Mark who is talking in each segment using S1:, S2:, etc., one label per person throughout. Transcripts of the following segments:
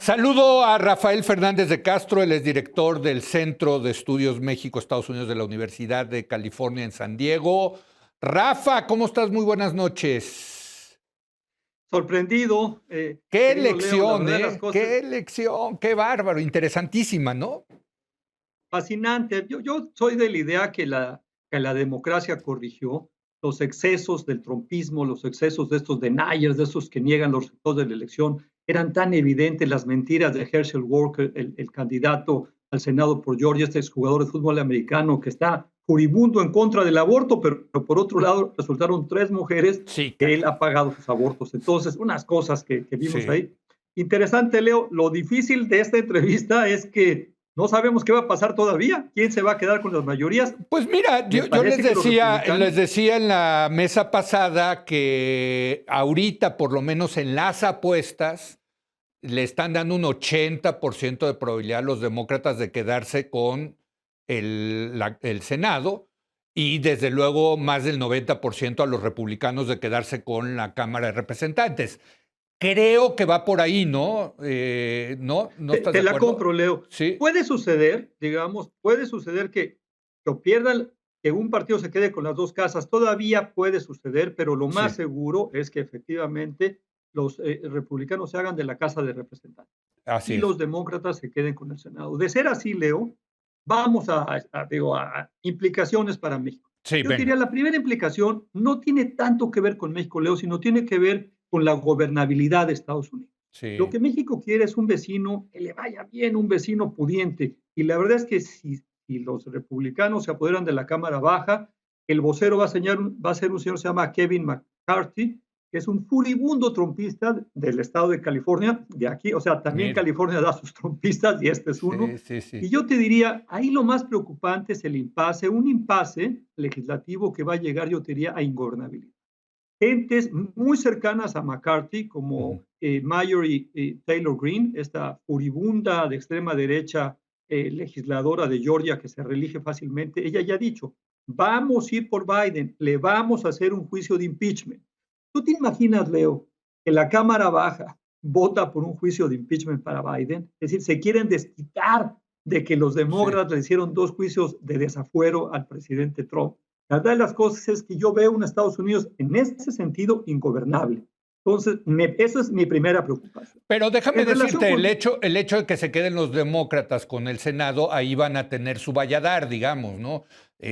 S1: Saludo a Rafael Fernández de Castro, él es director del Centro de Estudios México-Estados Unidos de la Universidad de California en San Diego. Rafa, ¿cómo estás? Muy buenas noches.
S2: Sorprendido,
S1: Qué
S2: querido Leo, la
S1: elección,
S2: verdad de las
S1: ¿eh?
S2: cosas,
S1: Qué elección, qué bárbaro, interesantísima, ¿no?
S2: fascinante. Yo soy de la idea que la democracia corrigió los excesos del trumpismo, los excesos de estos deniers, de esos que niegan los resultados de la elección. Eran tan evidentes las mentiras de Herschel Walker, el candidato al Senado por Georgia, este exjugador de fútbol americano que está furibundo en contra del aborto, pero por otro lado resultaron 3 mujeres
S1: Sí,
S2: que él
S1: caray.
S2: ha pagado sus abortos. Entonces, unas cosas que vimos
S1: Sí.
S2: ahí. Interesante, Leo. Lo difícil de esta entrevista es que no sabemos qué va a pasar todavía. ¿Quién se va a quedar con las mayorías?
S1: Pues mira,
S2: Me
S1: yo
S2: parece que los
S1: les
S2: republicanos,
S1: decía en la mesa pasada que ahorita, por lo menos en las apuestas, le están dando un 80% de probabilidad a los demócratas de quedarse con el Senado y desde luego más del 90% a los republicanos de quedarse con la Cámara de Representantes. Creo que va por ahí, ¿no? ¿No estás
S2: te
S1: de
S2: la
S1: acuerdo?
S2: compro, Leo.
S1: Sí,
S2: Puede suceder, digamos, puede suceder que pierdan, que un partido se quede con las dos casas. Todavía puede suceder, pero lo más
S1: sí,
S2: seguro es que efectivamente los republicanos se hagan de la Casa de Representantes
S1: así
S2: y
S1: es.
S2: los demócratas se queden con el Senado. De ser así, Leo, vamos a implicaciones para México.
S1: Sí,
S2: Yo diría,
S1: venga.
S2: la primera implicación no tiene tanto que ver con México, Leo, sino tiene que ver con la gobernabilidad de Estados Unidos. Lo
S1: Sí,
S2: que México quiere es un vecino que le vaya bien, un vecino pudiente. Y la verdad es que si los republicanos se apoderan de la Cámara Baja, el vocero va a ser un señor que se llama Kevin McCarthy, que es un furibundo trompista del estado de California, de aquí, o sea, también
S1: mira.
S2: California da sus trompistas y este es uno.
S1: Sí, sí, sí.
S2: Y yo te diría, ahí lo más preocupante es el impasse, un impasse legislativo que va a llegar, yo te diría, a ingobernabilidad. Gentes muy cercanas a McCarthy,
S1: Ujú.
S2: como Marjorie Taylor Greene, esta furibunda de extrema derecha legisladora de Georgia que se reelige fácilmente, ella ya ha dicho, vamos a ir por Biden, le vamos a hacer un juicio de impeachment. ¿Tú te imaginas, Leo, que la Cámara Baja vota por un juicio de impeachment para Biden? Es decir, se quieren desquitar de que los
S1: Sí.
S2: demócratas le hicieron 2 juicios de desafuero al presidente Trump. La verdad de las cosas es que yo veo un Estados Unidos en ese sentido ingobernable. Entonces, eso es mi primera preocupación.
S1: Pero déjame
S2: En relación
S1: decirte,
S2: con,
S1: el hecho de que se queden los demócratas con el Senado, ahí van a tener su valladar, digamos, ¿no?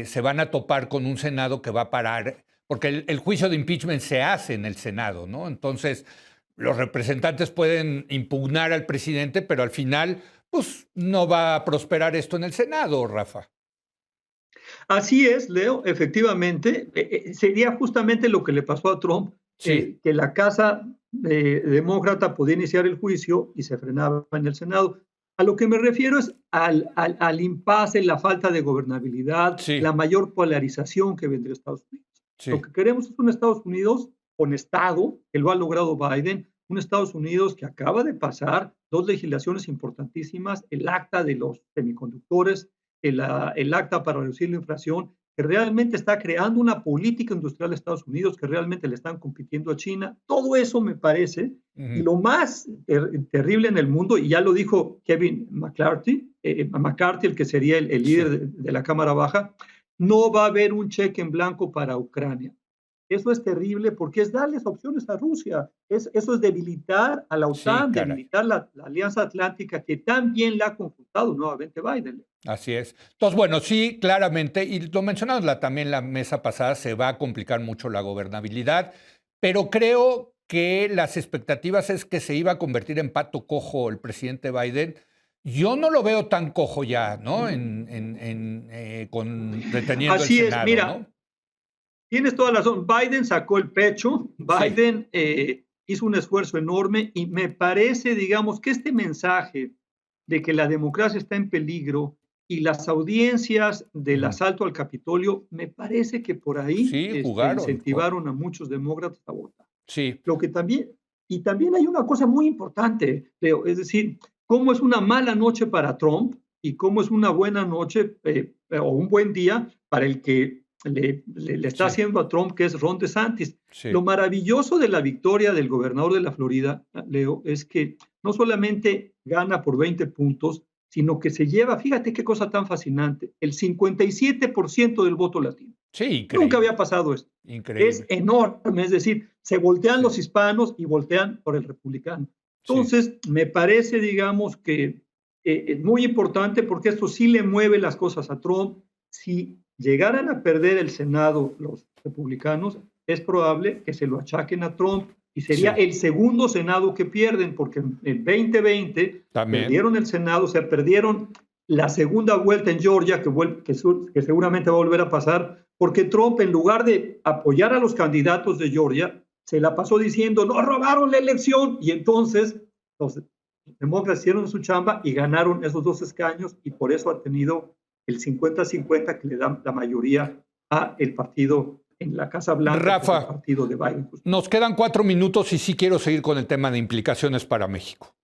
S1: Se van a topar con un Senado que va a parar, porque el juicio de impeachment se hace en el Senado, ¿no? Entonces, los representantes pueden impugnar al presidente, pero al final, pues no va a prosperar esto en el Senado, Rafa.
S2: así es, Leo, efectivamente, sería justamente lo que le pasó a Trump,
S1: Sí,
S2: que la Casa Demócrata podía iniciar el juicio y se frenaba en el Senado. A lo que me refiero es al impasse, la falta de gobernabilidad, la
S1: sí,
S2: mayor polarización que vendría a Estados Unidos. Lo
S1: sí.
S2: que queremos es un Estados Unidos con Estado, que lo ha logrado Biden, un Estados Unidos que acaba de pasar 2 legislaciones importantísimas, el acta de los semiconductores, el acta para reducir la inflación, que realmente está creando una política industrial de Estados Unidos que realmente le están compitiendo a China. Todo eso me parece. Y
S1: Ujú.
S2: lo más terrible en el mundo, y ya lo dijo Kevin McCarthy, el que sería el
S1: Sí.
S2: líder de la Cámara Baja, no va a haber un cheque en blanco para Ucrania. Eso es terrible porque es darles opciones a Rusia. Eso es debilitar a la
S1: Sí,
S2: OTAN,
S1: caray.
S2: debilitar la Alianza Atlántica que también la ha consultado nuevamente Biden.
S1: Así es. Entonces, bueno, sí, claramente, y lo mencionamos también la mesa pasada, se va a complicar mucho la gobernabilidad, pero creo que las expectativas es que se iba a convertir en pato cojo el presidente Biden. Yo no lo veo tan cojo ya, ¿no? Reteniendo el
S2: Así es,
S1: Senado,
S2: mira,
S1: ¿no?
S2: tienes toda la razón. Biden sacó el pecho,
S1: Sí,
S2: Biden hizo un esfuerzo enorme y me parece, digamos, que este mensaje de que la democracia está en peligro y las audiencias del
S1: ujú,
S2: asalto al Capitolio, me parece que por ahí
S1: sí, jugaron,
S2: incentivaron a muchos demócratas a votar.
S1: sí,
S2: Lo que también, y también hay una cosa muy importante, Leo, es decir, cómo es una mala noche para Trump y cómo es una buena noche o un buen día para el que le está haciendo a Trump, que es Ron DeSantis.
S1: Sí.
S2: Lo maravilloso de la victoria del gobernador de la Florida, Leo, es que no solamente gana por 20 puntos, sino que se lleva, fíjate qué cosa tan fascinante, el 57% del voto latino.
S1: Sí, increíble.
S2: Nunca había pasado esto.
S1: Increíble.
S2: Es enorme, es decir, se voltean los hispanos y voltean por el republicano. Entonces, me parece, digamos, que es muy importante porque esto sí le mueve las cosas a Trump. Si llegaran a perder el Senado los republicanos, es probable que se lo achaquen a Trump y sería el segundo Senado que pierden, porque en 2020 perdieron el Senado, o sea, perdieron la segunda vuelta en Georgia, que seguramente va a volver a pasar, porque Trump, en lugar de apoyar a los candidatos de Georgia, se la pasó diciendo, nos robaron la elección, y entonces los demócratas hicieron su chamba y ganaron esos 2 escaños, y por eso ha tenido el 50-50 que le da la mayoría a el partido en la Casa Blanca,
S1: Rafa,
S2: el partido de Biden.
S1: Nos quedan 4 minutos y sí quiero seguir con el tema de implicaciones para México.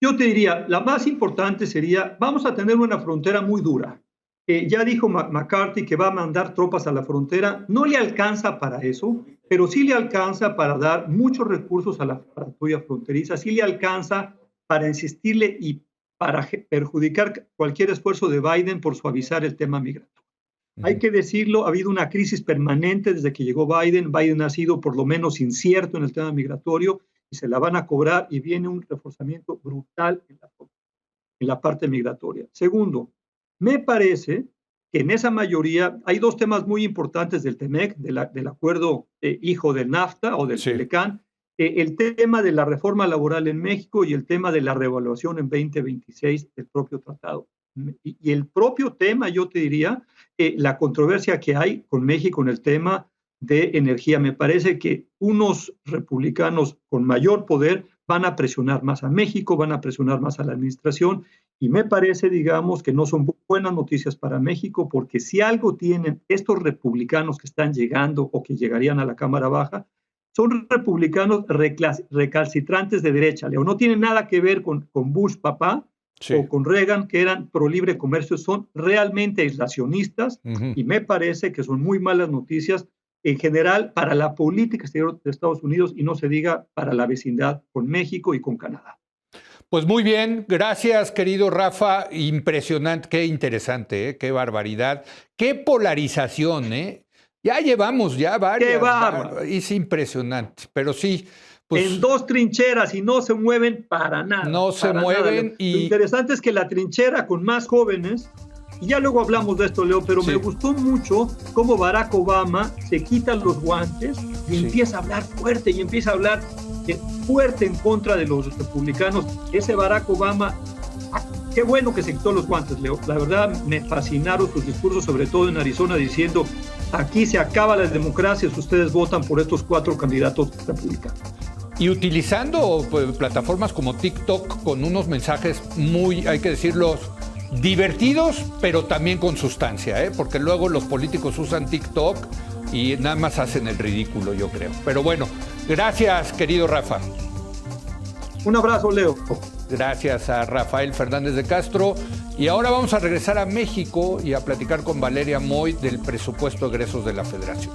S2: Yo te diría, la más importante sería, vamos a tener una frontera muy dura. Ya dijo McCarthy que va a mandar tropas a la frontera. No le alcanza para eso, pero sí le alcanza para dar muchos recursos a la patrulla fronteriza, sí le alcanza para insistirle y para perjudicar cualquier esfuerzo de Biden por suavizar el tema migratorio. Hay que decirlo, ha habido una crisis permanente desde que llegó Biden. Biden ha sido por lo menos incierto en el tema migratorio y se la van a cobrar y viene un reforzamiento brutal en la parte migratoria. Segundo, me parece que en esa mayoría hay 2 temas muy importantes del TEMEC, del acuerdo hijo del NAFTA o del TELECAN, el tema de la reforma laboral en México y el tema de la reevaluación en 2026 del propio tratado. Y el propio tema, yo te diría, la controversia que hay con México en el tema de energía. Me parece que unos republicanos con mayor poder van a presionar más a México, van a presionar más a la administración, y me parece, digamos, que no son buenas noticias para México, porque si algo tienen estos republicanos que están llegando o que llegarían a la Cámara Baja, son republicanos recalcitrantes de derecha, Leo. No tienen nada que ver con Bush papá o con Reagan, que eran pro libre comercio, son realmente aislacionistas, y me parece que son muy malas noticias en general para la política exterior de Estados Unidos, y no se diga para la vecindad con México y con Canadá.
S1: Pues muy bien, gracias querido Rafa, impresionante, qué interesante, qué barbaridad, qué polarización, ya llevamos varias.
S2: ¡Qué bárbaro!
S1: Es impresionante, pero sí. Pues,
S2: en 2 trincheras y no se mueven para nada.
S1: No se mueven.
S2: Nada. Lo interesante es que la trinchera con más jóvenes, y ya luego hablamos de esto, Leo, pero me gustó mucho cómo Barack Obama se quita los guantes y empieza a hablar fuerte, y empieza a hablar fuerte en contra de los republicanos. Ese Barack Obama, qué bueno que se quitó los guantes, Leo. La verdad, me fascinaron sus discursos, sobre todo en Arizona, diciendo, aquí se acaba la democracia si ustedes votan por estos 4 candidatos republicanos.
S1: Y utilizando plataformas como TikTok con unos mensajes muy, hay que decirlo, divertidos, pero también con sustancia, porque luego los políticos usan TikTok y nada más hacen el ridículo, yo creo. Pero bueno, gracias, querido Rafa.
S2: Un abrazo, Leo.
S1: Gracias a Rafael Fernández de Castro. Y ahora vamos a regresar a México y a platicar con Valeria Moy del presupuesto de egresos de la Federación.